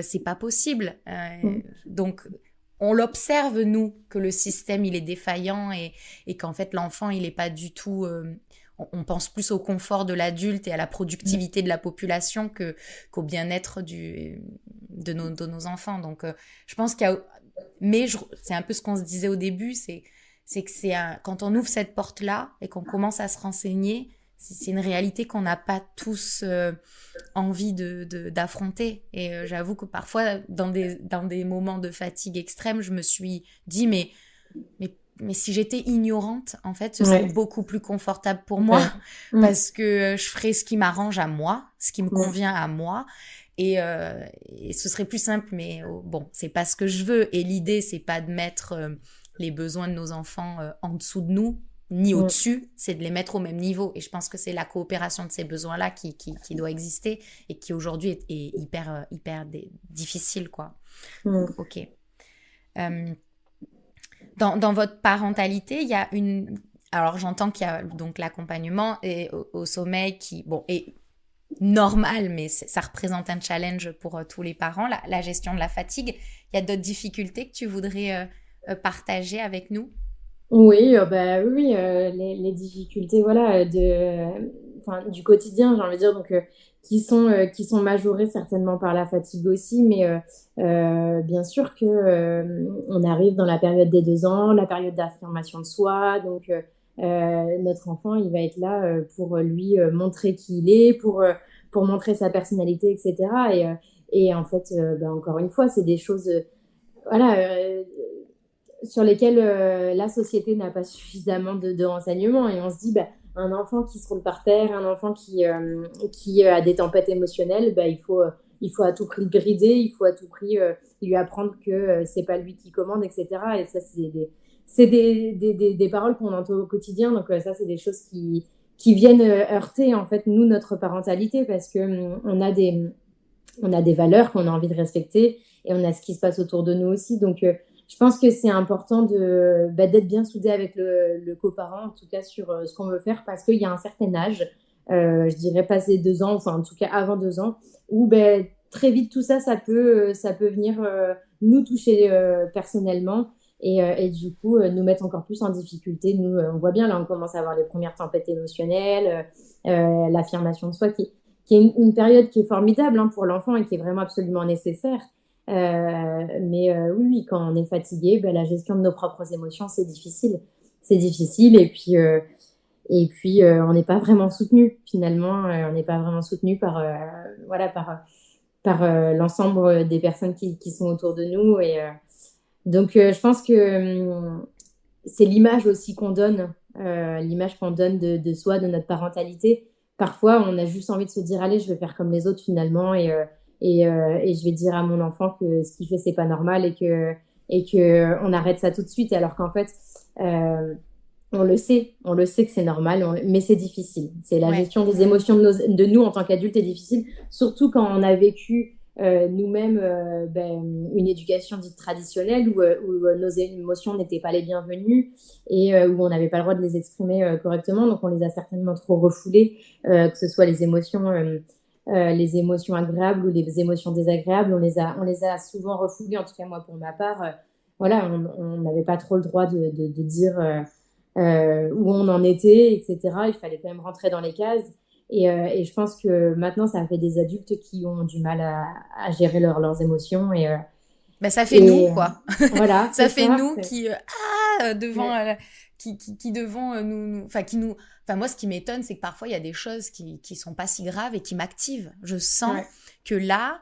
c'est pas possible. Donc on l'observe, nous, que le système il est défaillant et qu'en fait l'enfant il est pas du tout... on pense plus au confort de l'adulte et à la productivité de la population qu'au bien-être de nos enfants. Donc, je pense qu'il y a... Mais c'est un peu ce qu'on se disait au début, c'est que quand on ouvre cette porte-là et qu'on commence à se renseigner, c'est une réalité qu'on n'a pas tous envie d'affronter. Et j'avoue que parfois, dans des moments de fatigue extrême, je me suis dit, mais si j'étais ignorante, en fait, ce serait beaucoup plus confortable pour moi parce que je ferais ce qui m'arrange à moi, ce qui me convient à moi et ce serait plus simple. Mais bon, c'est pas ce que je veux. Et l'idée, c'est pas de mettre les besoins de nos enfants en dessous de nous, ni au-dessus, c'est de les mettre au même niveau. Et je pense que c'est la coopération de ces besoins-là qui doit exister et qui aujourd'hui est hyper difficile, quoi. Ok. Dans votre parentalité, il y a alors j'entends qu'il y a donc l'accompagnement et au sommeil qui est normal, mais ça représente un challenge pour tous les parents, la gestion de la fatigue. Il y a d'autres difficultés que tu voudrais partager avec nous? Oui, les difficultés du quotidien, j'ai envie de dire, donc qui sont majorées certainement par la fatigue aussi, mais bien sûr que on arrive dans la période des 2 ans, la période d'affirmation de soi, donc notre enfant il va être là pour lui montrer qui il est, pour montrer sa personnalité, etc. Et en fait, encore une fois, c'est des choses sur lesquelles la société n'a pas suffisamment de renseignements, et on se dit un enfant qui se roule par terre, un enfant qui a des tempêtes émotionnelles, il faut à tout prix le brider, il faut à tout prix lui apprendre que c'est pas lui qui commande, etc. Et ça, c'est des paroles qu'on entend au quotidien. Donc ça, c'est des choses qui viennent heurter en fait notre parentalité, parce que on a des valeurs qu'on a envie de respecter et on a ce qui se passe autour de nous aussi. Donc je pense que c'est important d'être bien soudé avec le coparent, en tout cas sur ce qu'on veut faire, parce qu'il y a un certain âge, je dirais passé 2 ans, enfin en tout cas avant 2 ans, où très vite tout ça peut venir nous toucher personnellement et du coup nous mettre encore plus en difficulté. Nous, on voit bien, là on commence à avoir les premières tempêtes émotionnelles, l'affirmation de soi qui est une période qui est formidable pour l'enfant et qui est vraiment absolument nécessaire. Mais oui, quand on est fatigué, la gestion de nos propres émotions, c'est difficile. Et puis on n'est pas vraiment soutenu finalement. On n'est pas vraiment soutenu par l'ensemble des personnes qui sont autour de nous. Et donc je pense que c'est l'image aussi qu'on donne, de soi, de notre parentalité. Parfois, on a juste envie de se dire, allez, je vais faire comme les autres finalement, et je vais dire à mon enfant que ce qu'il fait c'est pas normal et que on arrête ça tout de suite, alors qu'en fait on le sait que c'est normal, mais c'est difficile. C'est la gestion des émotions de nous en tant qu'adultes est difficile, surtout quand on a vécu nous-mêmes une éducation dite traditionnelle où nos émotions n'étaient pas les bienvenues et où on n'avait pas le droit de les exprimer correctement, donc on les a certainement trop refoulées, que ce soit les émotions agréables ou les émotions désagréables, on les a souvent refoulées, en tout cas moi pour ma part, voilà, on n'avait pas trop le droit de dire où on en était, etc. Il fallait quand même rentrer dans les cases. Et je pense que maintenant, ça fait des adultes qui ont du mal à gérer leurs émotions. Ça fait nous, quoi. Voilà, ça fait ça, nous c'est... qui, devant, qui devons nous, enfin, moi, ce qui m'étonne, c'est que parfois, il y a des choses qui sont pas si graves et qui m'activent. Je sens que là,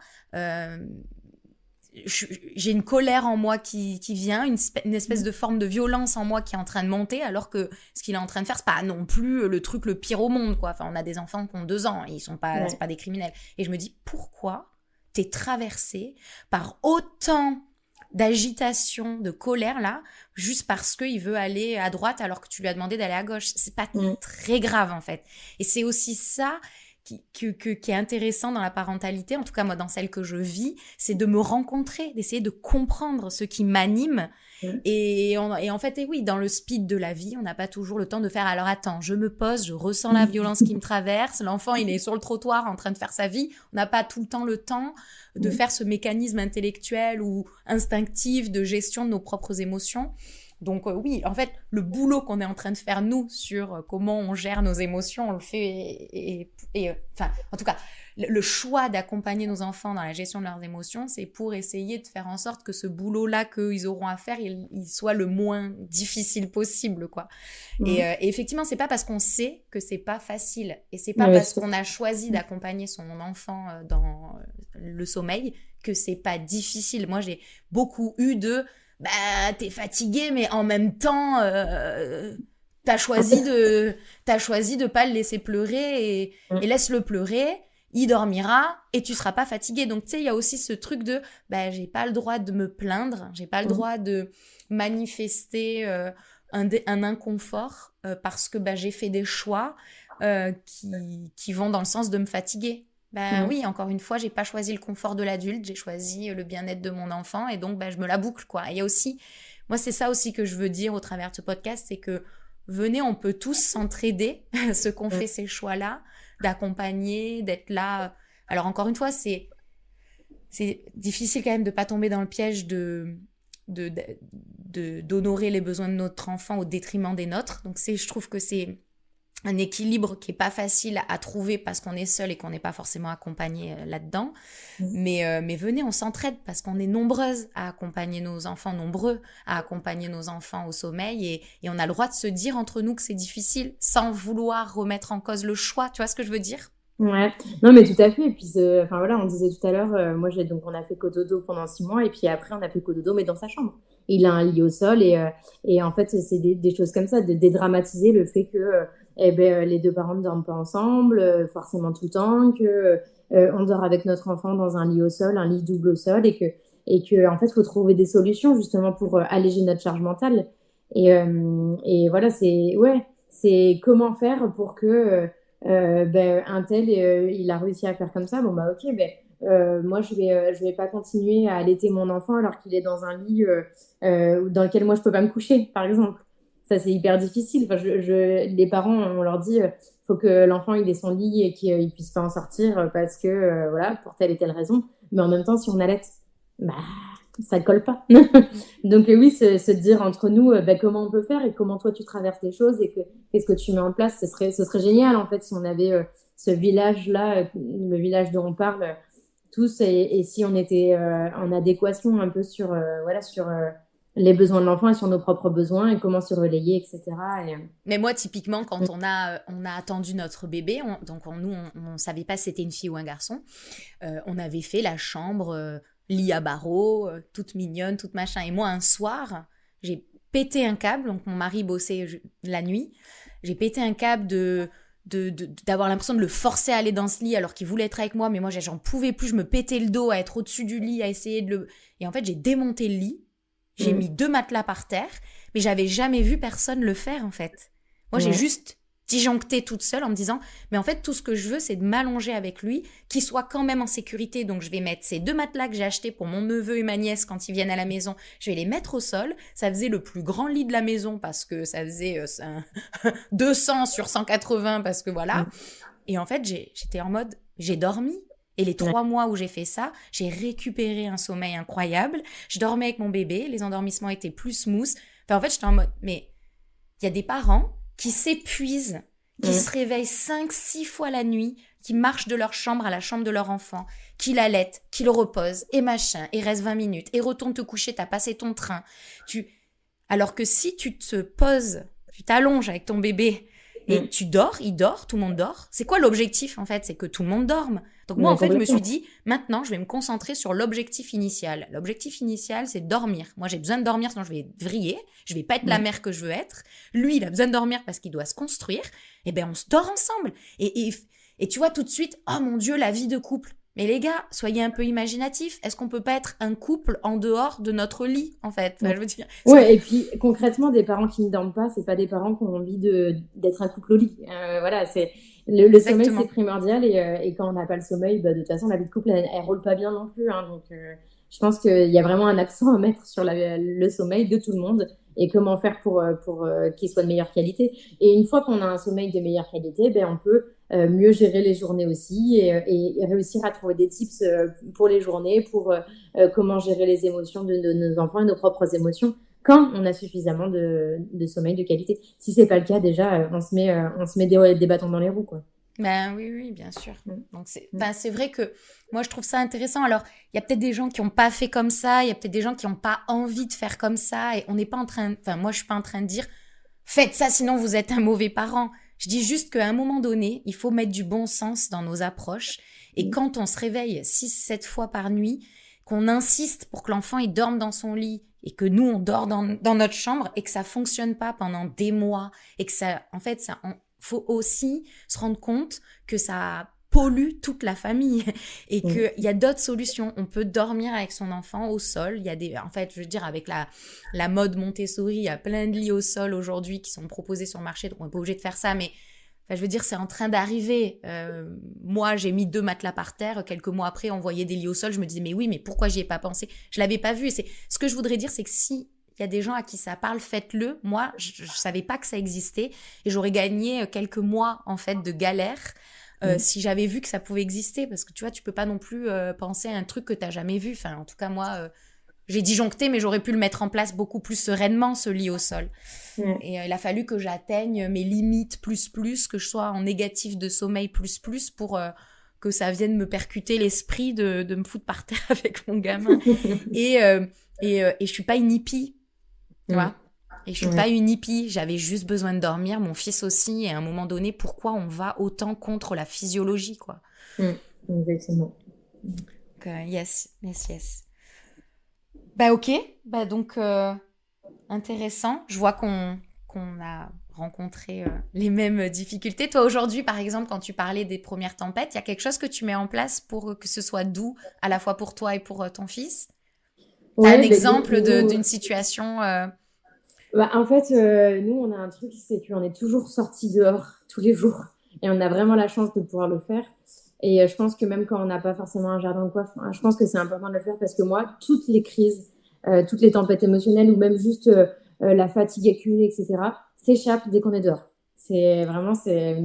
j'ai une colère en moi qui vient, une espèce de forme de violence en moi qui est en train de monter, alors que ce qu'il est en train de faire, c'est pas non plus le truc le pire au monde, quoi. Enfin, on a des enfants qui ont 2 ans, ils sont pas, c'est pas des criminels. Et je me dis, pourquoi t'es traversée par autant d'agitation, de colère, là, juste parce qu'il veut aller à droite alors que tu lui as demandé d'aller à gauche. C'est pas très grave, en fait. Et c'est aussi ça qui est intéressant dans la parentalité, en tout cas moi dans celle que je vis, c'est de me rencontrer, d'essayer de comprendre ce qui m'anime. Et en fait, oui, dans le speed de la vie, on n'a pas toujours le temps de faire, alors attends, je me pose, je ressens la violence qui me traverse, l'enfant il est sur le trottoir en train de faire sa vie, on n'a pas tout le temps le temps de faire ce mécanisme intellectuel ou instinctif de gestion de nos propres émotions. Donc oui, en fait, le boulot qu'on est en train de faire, nous, sur comment on gère nos émotions, on le fait. Enfin, en tout cas, le choix d'accompagner nos enfants dans la gestion de leurs émotions, c'est pour essayer de faire en sorte que ce boulot-là qu'ils auront à faire, il soit le moins difficile possible, quoi. Et effectivement, c'est pas parce qu'on sait que c'est pas facile. Et c'est pas parce qu'on a choisi d'accompagner son enfant dans le sommeil que c'est pas difficile. Moi, j'ai beaucoup eu t'es fatigué, mais en même temps, t'as choisi de pas le laisser pleurer et laisse-le pleurer, il dormira et tu seras pas fatigué. Donc, tu sais, il y a aussi ce truc de, j'ai pas le droit de me plaindre, j'ai pas le droit de manifester un inconfort parce que j'ai fait des choix qui vont dans le sens de me fatiguer. Oui, encore une fois, j'ai pas choisi le confort de l'adulte, j'ai choisi le bien-être de mon enfant et donc je me la boucle, quoi. Et il y a aussi, moi c'est ça aussi que je veux dire au travers de ce podcast, c'est que venez, on peut tous s'entraider, ceux qu'on fait ces choix-là, d'accompagner, d'être là. Alors encore une fois, c'est difficile quand même de pas tomber dans le piège d'honorer les besoins de notre enfant au détriment des nôtres. Donc je trouve que c'est un équilibre qui est pas facile à trouver parce qu'on est seul et qu'on n'est pas forcément accompagné là-dedans. Mais venez, on s'entraide parce qu'on est nombreuses à accompagner nos enfants, nombreux à accompagner nos enfants au sommeil et on a le droit de se dire entre nous que c'est difficile sans vouloir remettre en cause le choix. Tu vois ce que je veux dire ? Ouais, non mais tout à fait. Et puis, on disait tout à l'heure, moi on a fait cododo pendant 6 mois et puis après on a fait cododo mais dans sa chambre. Il a un lit au sol et en fait c'est des choses comme ça, de dédramatiser le fait que les 2 parents ne dorment pas ensemble, forcément tout le temps, que on dort avec notre enfant dans un lit au sol, un lit double au sol et que en fait faut trouver des solutions justement pour alléger notre charge mentale. Et voilà, c'est comment faire pour que un tel il a réussi à faire comme ça, ok, moi je vais pas continuer à allaiter mon enfant alors qu'il est dans un lit dans lequel moi je peux pas me coucher, par exemple. Ça c'est hyper difficile. Enfin, les parents, on leur dit faut que l'enfant il ait son lit et qu'il puisse pas en sortir parce que voilà, pour telle et telle raison. Mais en même temps, si on allaite, ça colle pas. Donc oui, se dire entre nous comment on peut faire et comment toi tu traverses les choses et qu'est-ce que tu mets en place, ce serait génial en fait si on avait ce village-là, le village dont on parle tous et si on était en adéquation un peu sur les besoins de l'enfant et sur nos propres besoins et comment se relayer, etc. Mais moi, typiquement, quand on a attendu notre bébé, on savait pas si c'était une fille ou un garçon, on avait fait la chambre lit à barreaux, toute mignonne, toute machin. Et moi, un soir, j'ai pété un câble, donc mon mari bossait la nuit, j'ai pété un câble d'avoir l'impression de le forcer à aller dans ce lit alors qu'il voulait être avec moi, mais moi, j'en pouvais plus, je me pétais le dos à être au-dessus du lit, à essayer de le... Et en fait, j'ai démonté le lit, j'ai mis 2 matelas par terre, mais j'avais jamais vu personne le faire, en fait. Moi, j'ai juste disjoncté toute seule en me disant, mais en fait, tout ce que je veux, c'est de m'allonger avec lui, qu'il soit quand même en sécurité. Donc, je vais mettre ces 2 matelas que j'ai achetés pour mon neveu et ma nièce quand ils viennent à la maison. Je vais les mettre au sol. Ça faisait le plus grand lit de la maison parce que ça faisait 200 sur 180 parce que voilà. Et en fait, j'étais en mode, j'ai dormi. Et les 3 mois où j'ai fait ça, j'ai récupéré un sommeil incroyable. Je dormais avec mon bébé, les endormissements étaient plus smooth. Enfin, en fait, j'étais en mode, mais il y a des parents qui s'épuisent, qui se réveillent 5-6 fois la nuit, qui marchent de leur chambre à la chambre de leur enfant, qui l'allaitent, qui le reposent, et machin, et reste 20 minutes, et retourne te coucher, t'as passé ton train. Alors que si tu te poses, tu t'allonges avec ton bébé, et tu dors, il dort, tout le monde dort. C'est quoi l'objectif, en fait? C'est que tout le monde dorme. Donc moi, en fait, je me suis dit, maintenant, je vais me concentrer sur l'objectif initial. L'objectif initial, c'est dormir. Moi, j'ai besoin de dormir, sinon je vais vriller. Je vais pas être la mère que je veux être. Lui, il a besoin de dormir parce qu'il doit se construire. Eh ben, on se dort ensemble. Et tu vois tout de suite, oh mon Dieu, la vie de couple. Mais les gars, soyez un peu imaginatifs. Est-ce qu'on peut pas être un couple en dehors de notre lit, en fait? Enfin, je veux dire. Ouais, et puis concrètement, des parents qui ne dorment pas, c'est pas des parents qui ont envie d'être un couple au lit. Voilà, c'est le sommeil, c'est primordial, et quand on n'a pas le sommeil, de toute façon, la vie de couple, elle roule pas bien non plus. Donc, je pense qu'il y a vraiment un accent à mettre sur le sommeil de tout le monde et comment faire pour qu'il soit de meilleure qualité. Et une fois qu'on a un sommeil de meilleure qualité, on peut mieux gérer les journées aussi et réussir à trouver des tips pour les journées, pour comment gérer les émotions de nos enfants et nos propres émotions quand on a suffisamment de sommeil de qualité. Si c'est pas le cas, déjà, on se met des bâtons dans les roues, quoi. Ben oui, bien sûr. Donc c'est vrai que moi je trouve ça intéressant. Alors il y a peut-être des gens qui n'ont pas fait comme ça, il y a peut-être des gens qui n'ont pas envie de faire comme ça, et on n'est pas en train, moi je suis pas en train de dire faites ça sinon vous êtes un mauvais parent. Je dis juste qu'à un moment donné, il faut mettre du bon sens dans nos approches, et quand on se réveille 6-7 fois par nuit, qu'on insiste pour que l'enfant il dorme dans son lit et que nous on dort dans notre chambre, et que ça fonctionne pas pendant des mois, et que ça, en fait, ça faut aussi se rendre compte que ça pollue toute la famille et qu'il y a d'autres solutions. On peut dormir avec son enfant au sol. Il y a en fait, je veux dire, avec la mode Montessori, il y a plein de lits au sol aujourd'hui qui sont proposés sur le marché, donc on n'est pas obligé de faire ça, mais je veux dire, c'est en train d'arriver. Moi, j'ai mis 2 matelas par terre. Quelques mois après, on voyait des lits au sol. Je me disais, mais oui, mais pourquoi j'y ai pas pensé? Je l'avais pas vu. Ce que je voudrais dire, c'est que si il y a des gens à qui ça parle, faites-le. Moi, je savais pas que ça existait, et j'aurais gagné quelques mois, en fait, de galère si j'avais vu que ça pouvait exister, parce que tu vois, tu peux pas non plus penser à un truc que t'as jamais vu. Enfin, en tout cas, moi, j'ai disjoncté, mais j'aurais pu le mettre en place beaucoup plus sereinement, ce lit au sol. Et il a fallu que j'atteigne mes limites que je sois en négatif de sommeil pour que ça vienne me percuter l'esprit de me foutre par terre avec mon gamin. Et je suis pas une hippie. Tu vois, et je suis pas une hippie, j'avais juste besoin de dormir, mon fils aussi, et à un moment donné, pourquoi on va autant contre la physiologie, quoi. Exactement. Donc, yes. Ok, donc intéressant. Je vois qu'on a rencontré les mêmes difficultés. Toi, aujourd'hui, par exemple, quand tu parlais des premières tempêtes, il y a quelque chose que tu mets en place pour que ce soit doux à la fois pour toi et pour ton fils? T'as un exemple d'une situation En fait, nous, on a un truc, c'est qu'on est toujours sortis dehors tous les jours. Et on a vraiment la chance de pouvoir le faire. Et je pense que même quand on n'a pas forcément un jardin de coiffe, je pense que c'est important de le faire, parce que moi, toutes les crises, toutes les tempêtes émotionnelles, ou même juste la fatigue accumulée, etc., s'échappent dès qu'on est dehors. C'est vraiment, c'est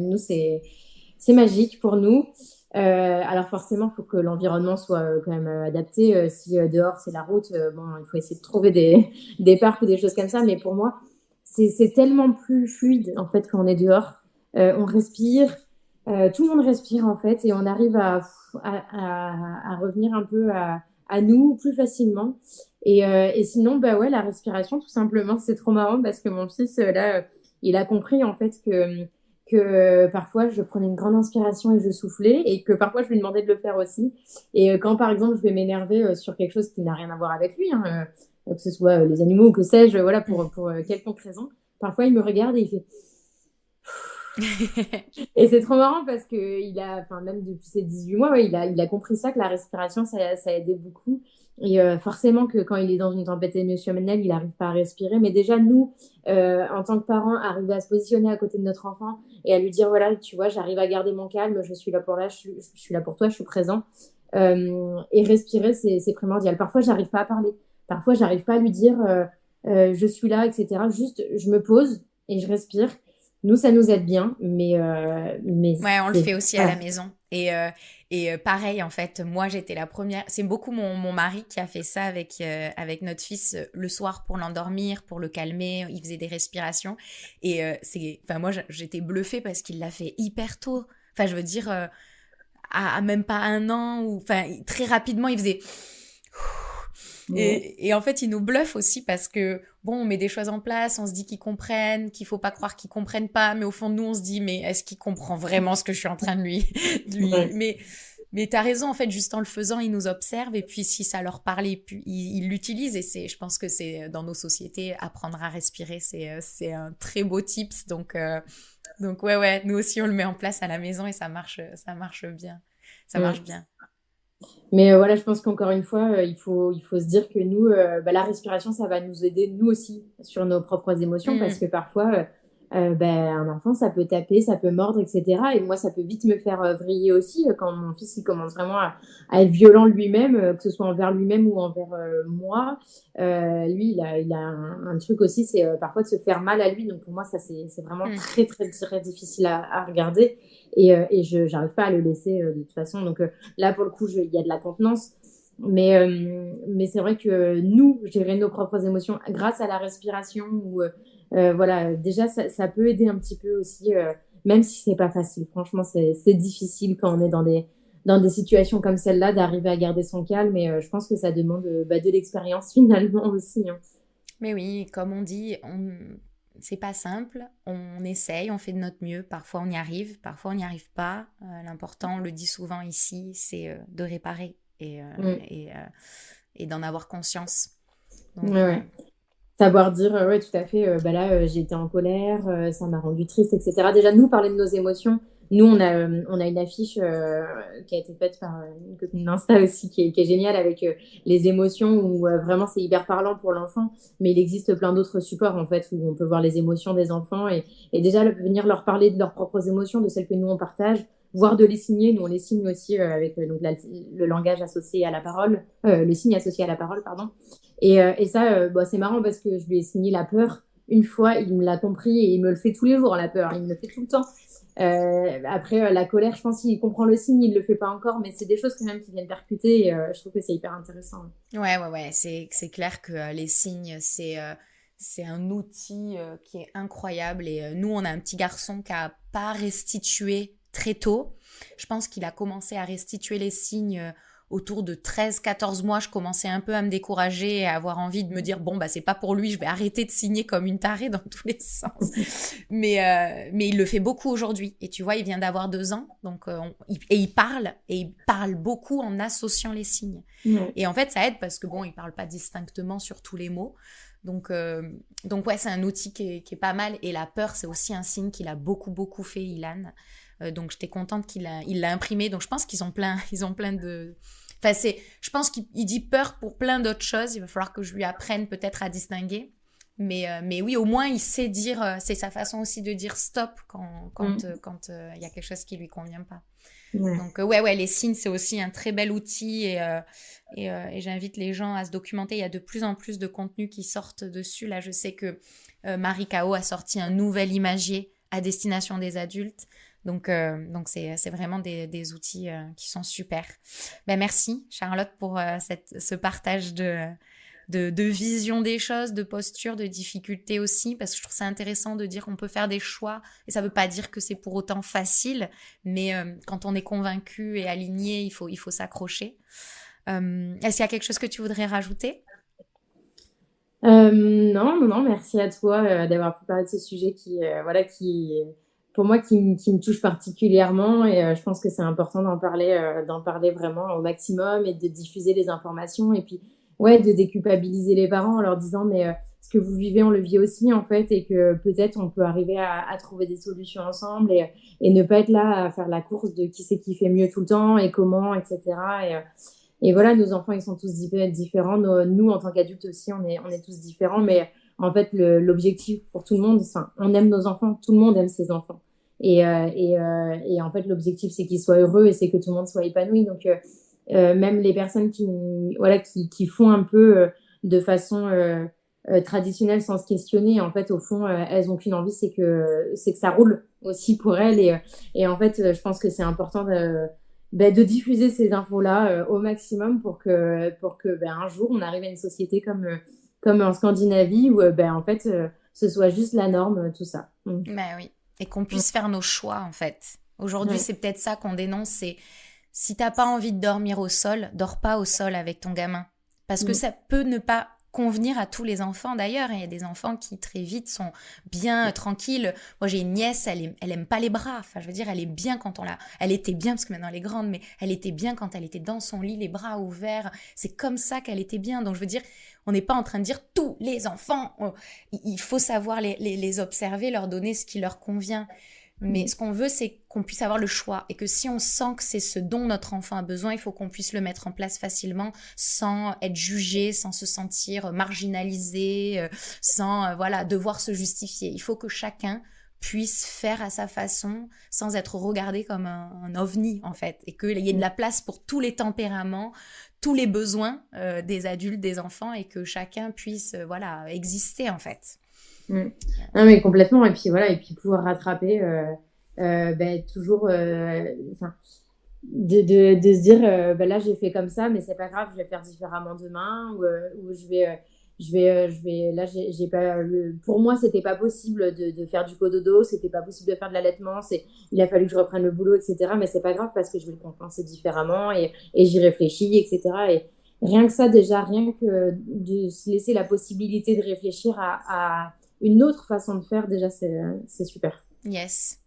magique pour nous. Alors forcément, il faut que l'environnement soit quand même adapté. Si dehors c'est la route, il faut essayer de trouver des parcs ou des choses comme ça. Mais pour moi, c'est tellement plus fluide en fait quand on est dehors. On respire, tout le monde respire en fait, et on arrive à revenir un peu à nous plus facilement. Et sinon, la respiration, tout simplement, c'est trop marrant, parce que mon fils là, il a compris en fait que parfois je prenais une grande inspiration et je soufflais, et que parfois je lui demandais de le faire aussi. Et quand par exemple je vais m'énerver sur quelque chose qui n'a rien à voir avec lui, que ce soit les animaux ou que sais-je, voilà, pour quelconque raison, parfois il me regarde et il fait et c'est trop marrant, parce que même depuis ses 18 mois, il a compris ça, que la respiration ça aidait beaucoup. Et forcément que quand il est dans une tempête émotionnelle, il n'arrive pas à respirer. Mais déjà, nous, en tant que parents, arriver à se positionner à côté de notre enfant et à lui dire, voilà, tu vois, j'arrive à garder mon calme, je suis là pour toi, je suis présent. Et respirer, c'est primordial. Parfois, j'arrive pas à parler. Parfois, j'arrive pas à lui dire, je suis là, etc. Juste, je me pose et je respire. Nous, ça nous aide bien, mais Ouais, on le c'est fait aussi à la maison. Et pareil, en fait, moi, j'étais la première. C'est beaucoup mon mari qui a fait ça avec notre fils le soir pour l'endormir, pour le calmer. Il faisait des respirations. Enfin, moi, j'étais bluffée parce qu'il l'a fait hyper tôt. Enfin, je veux dire, à même pas 1 an, ou enfin, très rapidement, il faisait. Et en fait, il nous bluffe aussi parce que, bon, on met des choses en place, on se dit qu'ils comprennent, qu'il faut pas croire qu'ils comprennent pas, mais au fond de nous, on se dit, mais est-ce qu'il comprend vraiment ce que je suis en train de lui... Mais t'as raison, en fait, juste en le faisant, ils nous observent, et puis si ça leur parle, ils l'utilisent, et je pense que c'est, dans nos sociétés, apprendre à respirer, c'est un très beau tips, donc ouais, nous aussi, on le met en place à la maison, et ça marche bien. Ça marche bien. Mais voilà, je pense qu'encore une fois, il faut se dire que nous, la respiration, ça va nous aider, nous aussi, sur nos propres émotions, parce que parfois, un enfant, ça peut taper, ça peut mordre, etc. Et moi, ça peut vite me faire vriller aussi quand mon fils, il commence vraiment à être violent lui-même, que ce soit envers lui-même ou envers moi. Lui, il a un truc aussi, c'est parfois de se faire mal à lui. Donc pour moi, ça, c'est vraiment très, très, très difficile à regarder. Et je n'arrive pas à le laisser de toute façon. Donc là, pour le coup, il y a de la contenance. Mais c'est vrai que nous, gérer nos propres émotions grâce à la respiration, ou voilà, déjà, ça peut aider un petit peu aussi, même si c'est pas facile. Franchement, c'est difficile quand on est dans des situations comme celle-là d'arriver à garder son calme. Et je pense que ça demande de l'expérience finalement aussi. Hein. Mais oui, comme on dit, c'est pas simple, on essaye, on fait de notre mieux, parfois on y arrive, parfois on n'y arrive pas. L'important, on le dit souvent ici, c'est de réparer et d'en avoir conscience. Donc, ouais. Savoir dire, ouais, tout à fait, là, j'ai été en colère, ça m'a rendu triste, etc. Déjà, nous, parler de nos émotions. Nous, on a une affiche qui a été faite par une copine d'Insta aussi, qui est géniale, avec les émotions, où vraiment c'est hyper parlant pour l'enfant. Mais il existe plein d'autres supports, en fait, où on peut voir les émotions des enfants, et déjà venir leur parler de leurs propres émotions, de celles que nous on partage, voire de les signer. Nous, on les signe aussi avec donc le langage associé à la parole, le signe associé à la parole, pardon. Et ça, c'est marrant parce que je lui ai signé la peur une fois, il me l'a compris, et il me le fait tous les jours, la peur, il me le fait tout le temps. Après, la colère, je pense qu'il comprend le signe, il le fait pas encore, mais c'est des choses quand même qui viennent percuter, et je trouve que c'est hyper intéressant. Ouais, c'est clair que les signes, c'est un outil qui est incroyable, et nous, on a un petit garçon qui a pas restitué très tôt. Je pense qu'il a commencé à restituer les signes autour de 13-14 mois. Je commençais un peu à me décourager et à avoir envie de me dire, bon, c'est pas pour lui, je vais arrêter de signer comme une tarée dans tous les sens. Mais il le fait beaucoup aujourd'hui. Et tu vois, il vient d'avoir 2 ans, donc, il parle beaucoup en associant les signes. Et en fait, ça aide parce que, bon, il parle pas distinctement sur tous les mots. Donc ouais, c'est un outil qui est pas mal. Et la peur, c'est aussi un signe qu'il a beaucoup, beaucoup fait, Ilan. Donc j'étais contente qu'il l'a imprimé. Donc je pense qu'ils ont plein de... Enfin, je pense qu'il dit peur pour plein d'autres choses. Il va falloir que je lui apprenne peut-être à distinguer. Mais oui, au moins, il sait dire... c'est sa façon aussi de dire stop quand il y a quelque chose qui lui convient pas. Ouais. Donc ouais, les signes, c'est aussi un très bel outil, et j'invite les gens à se documenter. Il y a de plus en plus de contenus qui sortent dessus. Là, je sais que Marie Kao a sorti un nouvel imagier à destination des adultes. Donc c'est vraiment des outils qui sont super. Merci Charlotte pour ce partage de vision des choses, de posture, de difficulté aussi, parce que je trouve ça intéressant de dire qu'on peut faire des choix, et ça veut pas dire que c'est pour autant facile, mais quand on est convaincu et aligné, il faut s'accrocher. Est-ce qu'il y a quelque chose que tu voudrais rajouter ? Non, merci à toi d'avoir pu parler de ce sujet qui pour moi, qui me touche particulièrement, et je pense que c'est important d'en parler vraiment au maximum, et de diffuser les informations, et puis de déculpabiliser les parents en leur disant mais ce que vous vivez, on le vit aussi en fait, et que peut-être on peut arriver à trouver des solutions ensemble, et ne pas être là à faire la course de qui c'est qui fait mieux tout le temps et comment, etc. Et voilà, nos enfants, ils sont tous différents. Nous, en tant qu'adultes aussi, on est tous différents, mais en fait, l'objectif pour tout le monde, on aime nos enfants, tout le monde aime ses enfants. Et en fait, l'objectif, c'est qu'ils soient heureux, et c'est que tout le monde soit épanoui. Donc, même les personnes qui font un peu de façon traditionnelles sans se questionner. En fait, au fond, elles ont qu'une envie, c'est que ça roule aussi pour elles. Et en fait, je pense que c'est important de diffuser ces infos-là au maximum pour que un jour, on arrive à une société comme en Scandinavie où en fait, ce soit juste la norme, tout ça. Ben oui, et qu'on puisse faire nos choix en fait. Aujourd'hui, c'est peut-être ça qu'on dénonce, c'est si t'as pas envie de dormir au sol, dors pas au sol avec ton gamin. Parce que ça peut ne pas convenir à tous les enfants d'ailleurs. Il y a des enfants qui très vite sont bien tranquilles. Moi j'ai une nièce, elle aime pas les bras. Enfin je veux dire, elle est bien quand elle était bien parce que maintenant elle est grande, mais elle était bien quand elle était dans son lit, les bras ouverts. C'est comme ça qu'elle était bien. Donc je veux dire, on n'est pas en train de dire tous les enfants. Il faut savoir les observer, leur donner ce qui leur convient. Mais ce qu'on veut, c'est qu'on puisse avoir le choix et que si on sent que c'est ce dont notre enfant a besoin, il faut qu'on puisse le mettre en place facilement sans être jugé, sans se sentir marginalisé, sans devoir se justifier. Il faut que chacun puisse faire à sa façon sans être regardé comme un ovni en fait et qu'il y ait de la place pour tous les tempéraments, tous les besoins des adultes, des enfants et que chacun puisse exister en fait. Non mais complètement et puis pouvoir rattraper toujours de se dire là j'ai fait comme ça mais c'est pas grave, je vais faire différemment demain ou je vais là j'ai pas pour moi c'était pas possible de faire du cododo, c'était pas possible de faire de l'allaitement, il a fallu que je reprenne le boulot etc. mais c'est pas grave parce que je vais le compenser différemment et j'y réfléchis etc. et rien que ça déjà, rien que de se laisser la possibilité de réfléchir à une autre façon de faire, déjà, c'est super. Yes.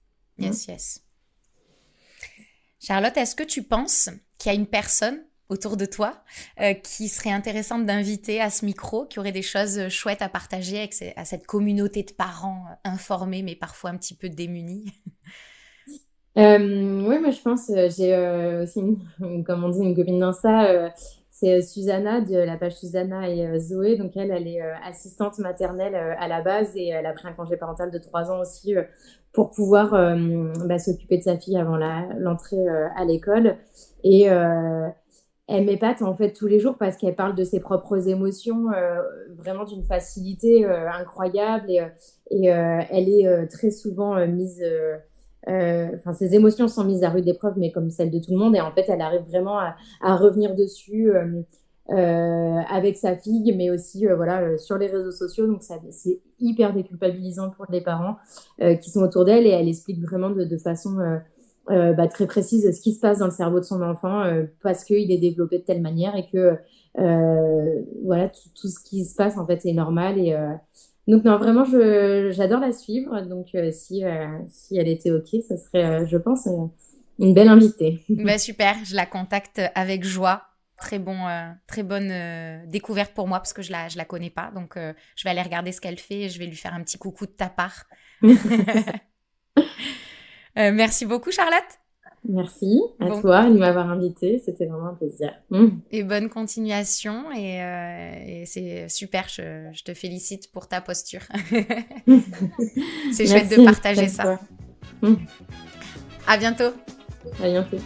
Charlotte, est-ce que tu penses qu'il y a une personne autour de toi qui serait intéressante d'inviter à ce micro, qui aurait des choses chouettes à partager à cette communauté de parents informés, mais parfois un petit peu démunis? Oui, moi je pense, j'ai aussi une copine d'Insta, c'est Susanna de la page Susanna et Zoé, donc elle est assistante maternelle à la base et elle a pris un congé parental de 3 ans aussi pour pouvoir s'occuper de sa fille avant l'entrée à l'école et elle m'épate en fait tous les jours parce qu'elle parle de ses propres émotions vraiment d'une facilité incroyable et elle est très souvent mise ses émotions sont mises à rude épreuve mais comme celle de tout le monde et en fait elle arrive vraiment à revenir dessus avec sa fille mais aussi sur les réseaux sociaux donc c'est hyper déculpabilisant pour les parents qui sont autour d'elle et elle explique vraiment de façon très précise ce qui se passe dans le cerveau de son enfant parce qu'il est développé de telle manière et que tout ce qui se passe en fait c'est normal et donc non, vraiment, j'adore la suivre. Donc si elle était OK, ça serait, je pense, une belle invitée. Super, je la contacte avec joie. Très bonne découverte pour moi parce que je la connais pas. Donc je vais aller regarder ce qu'elle fait et je vais lui faire un petit coucou de ta part. Merci beaucoup, Charlotte. Merci à toi de m'avoir invitée, c'était vraiment un plaisir. Et bonne continuation et c'est super, je te félicite pour ta posture. C'est chouette de partager ça. À bientôt. À bientôt.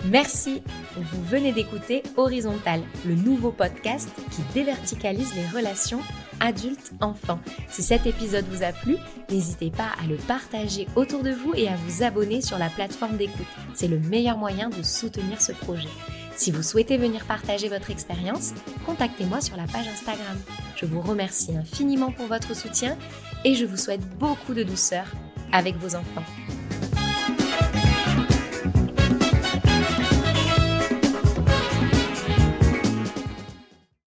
Merci. Vous venez d'écouter Horizontal, le nouveau podcast qui déverticalise les relations adultes-enfants. Si cet épisode vous a plu, n'hésitez pas à le partager autour de vous et à vous abonner sur la plateforme d'écoute. C'est le meilleur moyen de soutenir ce projet. Si vous souhaitez venir partager votre expérience, contactez-moi sur la page Instagram. Je vous remercie infiniment pour votre soutien et je vous souhaite beaucoup de douceur avec vos enfants.